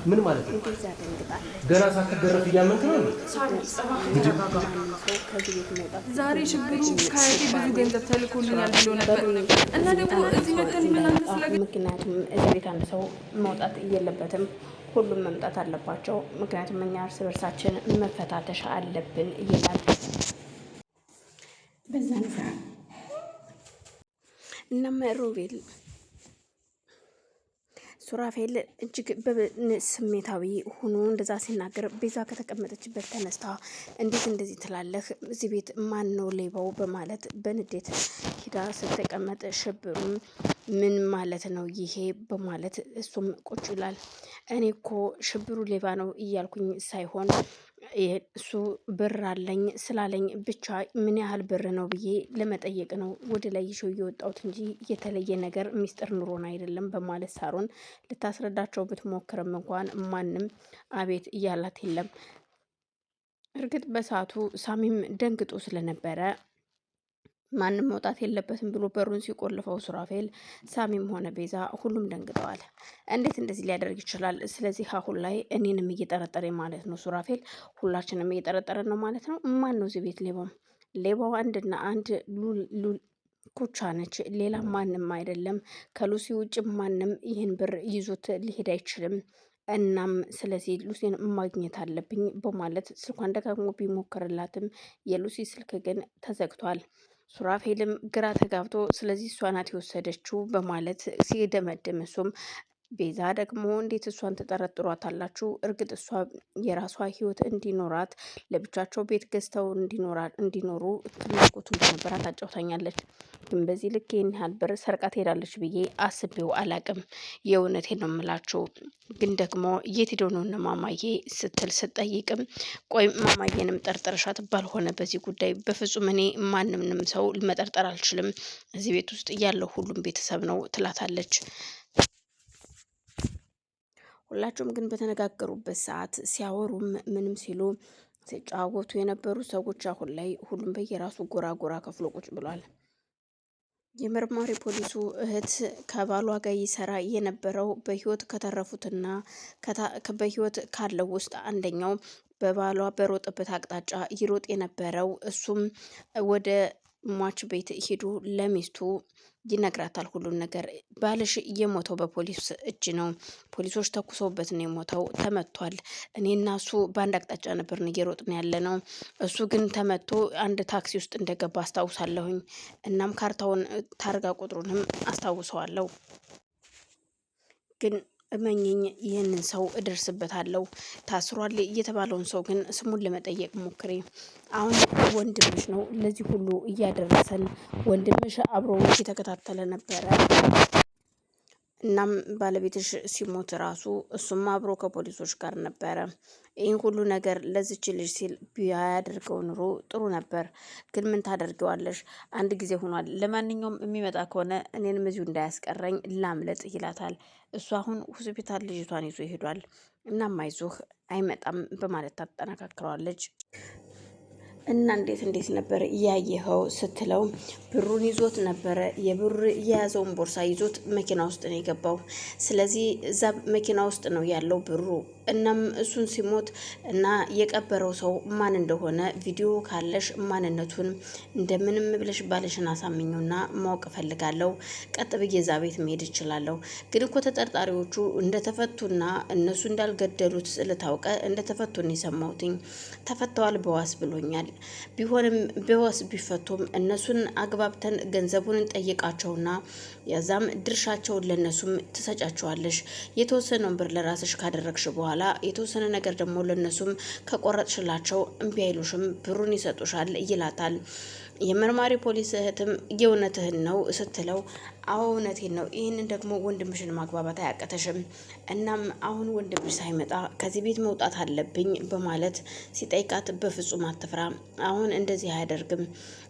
ምን ማለት ነው? ገና ሳትገረፍ እያመንክ ነው? ዛሬ ችግሩ ከያቴ ብዙ ገንዘብ ተልኮልኛል ብሎ ነበር እና ደግሞ እዚህ መተን ምናምን ምክንያቱም እዚህ ቤት አንድ ሰው መውጣት የለበትም፣ ሁሉም መምጣት አለባቸው። ምክንያቱም እኛ እርስ በርሳችን መፈታተሽ አለብን ይላል። በዛን ሰዓት እናም ሮቤል ሱራፌል እጅግ ስሜታዊ ሆኖ እንደዛ ሲናገር ቤዛ ከተቀመጠችበት ተነስታ እንዴት እንደዚህ ትላለህ? እዚህ ቤት ማን ነው ሌባው? በማለት በንዴት ሂዳ ስትቀመጥ ሽብሩም ምን ማለት ነው ይሄ? በማለት እሱም ቁጭ ይላል። እኔ እኮ ሽብሩ ሌባ ነው እያልኩኝ ሳይሆን እሱ ብር አለኝ ስላለኝ ብቻ ምን ያህል ብር ነው ብዬ ለመጠየቅ ነው ወደ ላይ ይሾ እየወጣሁት እንጂ የተለየ ነገር ሚስጥር ኑሮን አይደለም በማለት ሳሮን ልታስረዳቸው ብትሞክርም እንኳን ማንም አቤት እያላት የለም። እርግጥ በሰዓቱ ሳሚም ደንግጦ ስለነበረ ማንም መውጣት የለበትም ብሎ በሩን ሲቆልፈው ሱራፌል ሳሚም ሆነ ቤዛ ሁሉም ደንግጠዋል። እንዴት እንደዚህ ሊያደርግ ይችላል? ስለዚህ አሁን ላይ እኔንም እየጠረጠረ ማለት ነው ሱራፌል፣ ሁላችንም እየጠረጠረን ነው ማለት ነው። ማን ነው እዚህ ቤት ሌባው? ሌባው አንድና አንድ ኩቻ ነች፣ ሌላ ማንም አይደለም። ከሉሲ ውጭ ማንም ይህን ብር ይዞት ሊሄድ አይችልም። እናም ስለዚህ ሉሲን ማግኘት አለብኝ በማለት ስልኳን ደጋግሞ ቢሞክርላትም የሉሲ ስልክ ግን ተዘግቷል። ሱራፌልም ግራ ተጋብቶ ስለዚህ እሷ ናት የወሰደችው በማለት ሲደመድም እሱም ቤዛ ደግሞ እንዴት እሷን ተጠረጥሯታላችሁ? እርግጥ እሷ የራሷ ህይወት እንዲኖራት ለብቻቸው ቤት ገዝተው እንዲኖሩ ፍላጎቱ እንደነበራት አጫውታኛለች። ግን በዚህ ልክ ይህን ያህል ብር ሰርቃ ትሄዳለች ብዬ አስቤው አላቅም። የእውነቴን ነው የምላችሁ። ግን ደግሞ የት ሄደው ነው እነ ማማዬ ስትል ስጠይቅም ቆይ ማማዬንም ጠርጥረሻት ባልሆነ በዚህ ጉዳይ በፍጹም እኔ ማንምንም ሰው መጠርጠር አልችልም፣ እዚህ ቤት ውስጥ ያለው ሁሉም ቤተሰብ ነው ትላታለች። ሁላቸውም ግን በተነጋገሩበት ሰዓት ሲያወሩም ምንም ሲሉ ሲጫወቱ የነበሩ ሰዎች አሁን ላይ ሁሉም በየራሱ ጎራ ከፍሎ ቁጭ ብሏል። የመርማሪ ፖሊሱ እህት ከባሏ ጋር ይሰራ የነበረው በህይወት ከተረፉትና በህይወት ካለው ውስጥ አንደኛው በባሏ በሮጠበት አቅጣጫ ይሮጥ የነበረው እሱም ወደ ሟች ቤት ሄዱ ለሚስቱ ይነግራታል ሁሉን ነገር። ባልሽ የሞተው በፖሊስ እጅ ነው፣ ፖሊሶች ተኩሰውበት ነው የሞተው፣ ተመቷል። እኔና እሱ በአንድ አቅጣጫ ነበርን እየሮጥን ያለ ነው። እሱ ግን ተመቶ አንድ ታክሲ ውስጥ እንደገባ አስታውሳለሁኝ። እናም ካርታውን ታርጋ ቁጥሩንም አስታውሰዋለሁ። ግን እመኝኝ ይህንን ሰው እደርስበታለሁ። ታስሯል የተባለውን ሰው ግን ስሙን ለመጠየቅ ሞክሬ። አሁን ወንድምሽ ነው ለዚህ ሁሉ እያደረሰን፣ ወንድምሽ አብሮ እየተከታተለ ነበረ። እናም ባለቤትሽ ሲሞት ራሱ እሱም አብሮ ከፖሊሶች ጋር ነበረ። ይህን ሁሉ ነገር ለዚች ልጅ ሲል ቢያደርገው ኑሮ ጥሩ ነበር። ግን ምን ታደርገዋለሽ? አንድ ጊዜ ሆኗል። ለማንኛውም የሚመጣ ከሆነ እኔንም እዚሁ እንዳያስቀረኝ ላምለጥ ይላታል። እሱ አሁን ሆስፒታል ልጅቷን ይዞ ይሄዷል። እናም አይዞህ አይመጣም በማለት ታጠናካክረዋለች። እና እንዴት ነበር እያየኸው ስትለው ብሩን ይዞት ነበረ። የብር የያዘውን ቦርሳ ይዞት መኪና ውስጥ ነው የገባው። ስለዚህ እዛ መኪና ውስጥ ነው ያለው ብሩ። እናም እሱን ሲሞት እና የቀበረው ሰው ማን እንደሆነ ቪዲዮ ካለሽ ማንነቱን እንደምንም ብለሽ ባለሽን አሳምኙና ማወቅ እፈልጋለሁ። ቀጥ ብዬ እዛ ቤት መሄድ እችላለሁ። ግን እኮ ተጠርጣሪዎቹ እንደተፈቱና እነሱ እንዳልገደሉት ስለታወቀ እንደተፈቱን የሰማሁትኝ። ተፈተዋል በዋስ ብሎኛል። ቢሆንም በዋስ ቢፈቱም እነሱን አግባብተን ገንዘቡን እንጠይቃቸውና ያዛም ድርሻቸውን ለነሱም ትሰጫቸዋለሽ። የተወሰነውን ብር ለራስሽ ካደረግሽ በኋላ የተወሰነ ነገር ደግሞ ለነሱም ከቆረጥሽላቸው እምቢ አይሉሽም፣ ብሩን ይሰጡሻል ይላታል። የመርማሪ ፖሊስ እህትም የእውነትህን ነው ስትለው አዎ እውነቴን ነው፣ ይህንን ደግሞ ወንድምሽን ማግባባት አያቀተሽም። እናም አሁን ወንድምሽ ሳይመጣ ከዚህ ቤት መውጣት አለብኝ በማለት ሲጠይቃት በፍጹም አትፍራ፣ አሁን እንደዚህ አያደርግም።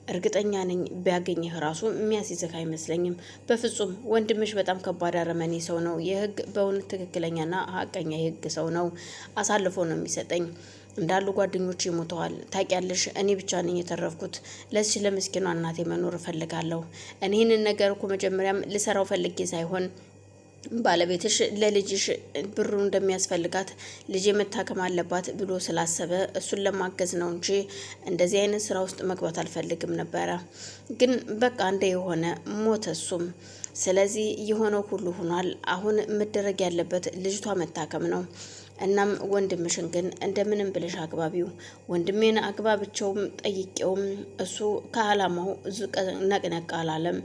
እርግጠኛ ነኝ ቢያገኝህ ራሱ የሚያስይዝህ አይመስለኝም። በፍጹም ወንድምሽ በጣም ከባድ አረመኔ ሰው ነው። የህግ በእውነት ትክክለኛና ሀቀኛ የህግ ሰው ነው። አሳልፎ ነው የሚሰጠኝ። እንዳሉ ጓደኞች ይሞተዋል። ታውቂያለሽ፣ እኔ ብቻ ነኝ የተረፍኩት። ለዚህ ለምስኪኗ እናቴ መኖር እፈልጋለሁ። እኔ ይህንን ነገር እኮ መጀመሪያም ልሰራው ፈልጌ ሳይሆን ባለቤትሽ ለልጅሽ ብሩ እንደሚያስፈልጋት ልጅ መታከም አለባት ብሎ ስላሰበ እሱን ለማገዝ ነው እንጂ እንደዚህ አይነት ስራ ውስጥ መግባት አልፈልግም ነበረ። ግን በቃ እንደ የሆነ ሞተ እሱም። ስለዚህ የሆነው ሁሉ ሆኗል። አሁን መደረግ ያለበት ልጅቷ መታከም ነው። እናም ወንድምሽን ግን እንደምንም ብለሽ አግባቢው። ወንድሜን አግባብቸውም ጠይቄውም እሱ ከአላማው ነቅነቅ አላለም።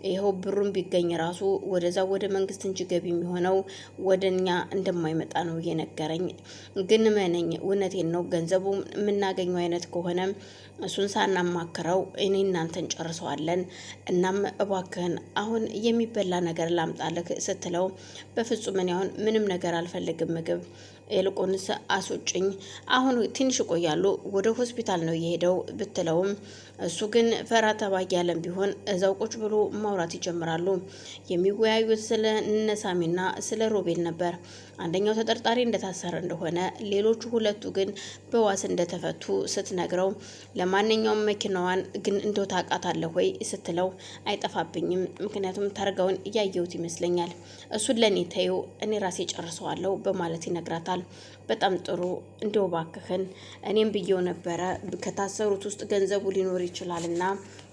ይኸው ብሩን ቢገኝ ራሱ ወደዛ ወደ መንግስት እንጂ ገቢ የሚሆነው ወደ እኛ እንደማይመጣ ነው እየነገረኝ። ግን መነኝ እውነቴን ነው። ገንዘቡ የምናገኘው አይነት ከሆነ እሱን ሳናማክረው እኔ እናንተን ጨርሰዋለን። እናም እባክህን አሁን የሚበላ ነገር ላምጣልህ ስትለው በፍጹም እኔ አሁን ምንም ነገር አልፈልግም ምግብ ይልቁንስ አስወጭኝ፣ አሁን ትንሽ ቆያሉ ወደ ሆስፒታል ነው የሄደው ብትለውም እሱ ግን ፈራ ተባይ ያለም ቢሆን እዛው ቁጭ ብሎ ማውራት ይጀምራሉ። የሚወያዩት ስለ ነሳሚና ስለ ሮቤል ነበር። አንደኛው ተጠርጣሪ እንደታሰረ እንደሆነ፣ ሌሎቹ ሁለቱ ግን በዋስ እንደተፈቱ ስትነግረው ለማንኛውም መኪናዋን ግን እንደው ታውቃታለህ ወይ ስትለው አይጠፋብኝም፣ ምክንያቱም ታርጋውን እያየሁት ይመስለኛል፣ እሱን ለእኔ ተይው እኔ ራሴ ጨርሰዋለሁ በማለት ይነግራታል። በጣም ጥሩ እንደው ባክህን እኔም ብዬው ነበረ ከታሰሩት ውስጥ ገንዘቡ ሊኖር ይችላልና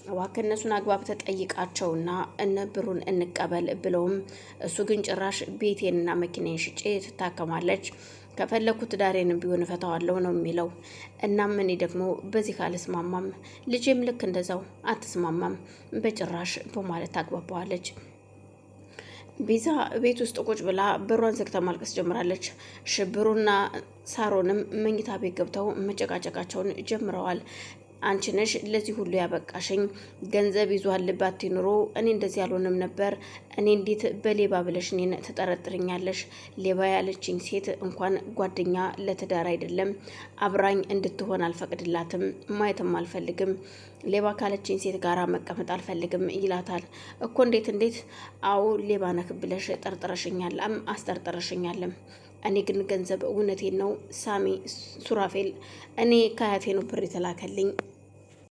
እባክህ እነሱን አግባብ ተጠይቃቸውና እነ ብሩን እንቀበል ብለውም እሱ ግን ጭራሽ ቤቴንና መኪናዬን ሽጬ ትታከማለች፣ ከፈለኩት ዳሬንም ቢሆን እፈታዋለሁ ነው የሚለው። እናም እኔ ደግሞ በዚህ ካልስማማም ልጄም ልክ እንደዛው አትስማማም በጭራሽ በማለት ታግባባዋለች። ቤዛ ቤት ውስጥ ቁጭ ብላ በሯን ዘግታ ማልቀስ ጀምራለች። ሽብሩና ሳሮንም መኝታ ቤት ገብተው መጨቃጨቃቸውን ጀምረዋል። አንቺ ነሽ ለዚህ ሁሉ ያበቃሽኝ፣ ገንዘብ ይዟል ልባት ኑሮ እኔ እንደዚህ ያልሆነም ነበር። እኔ እንዴት በሌባ ብለሽ እኔን ትጠረጥርኛለሽ? ሌባ ያለችኝ ሴት እንኳን ጓደኛ ለትዳር አይደለም አብራኝ እንድትሆን አልፈቅድላትም፣ ማየትም አልፈልግም። ሌባ ካለችኝ ሴት ጋር መቀመጥ አልፈልግም ይላታል። እኮ እንዴት? አዎ ሌባ ነክ ብለሽ ጠርጥረሽኛል፣ አስጠርጥረሽኛለም። እኔ ግን ገንዘብ እውነቴን ነው ሳሚ ሱራፌል፣ እኔ ከአያቴ ነው ብር የተላከልኝ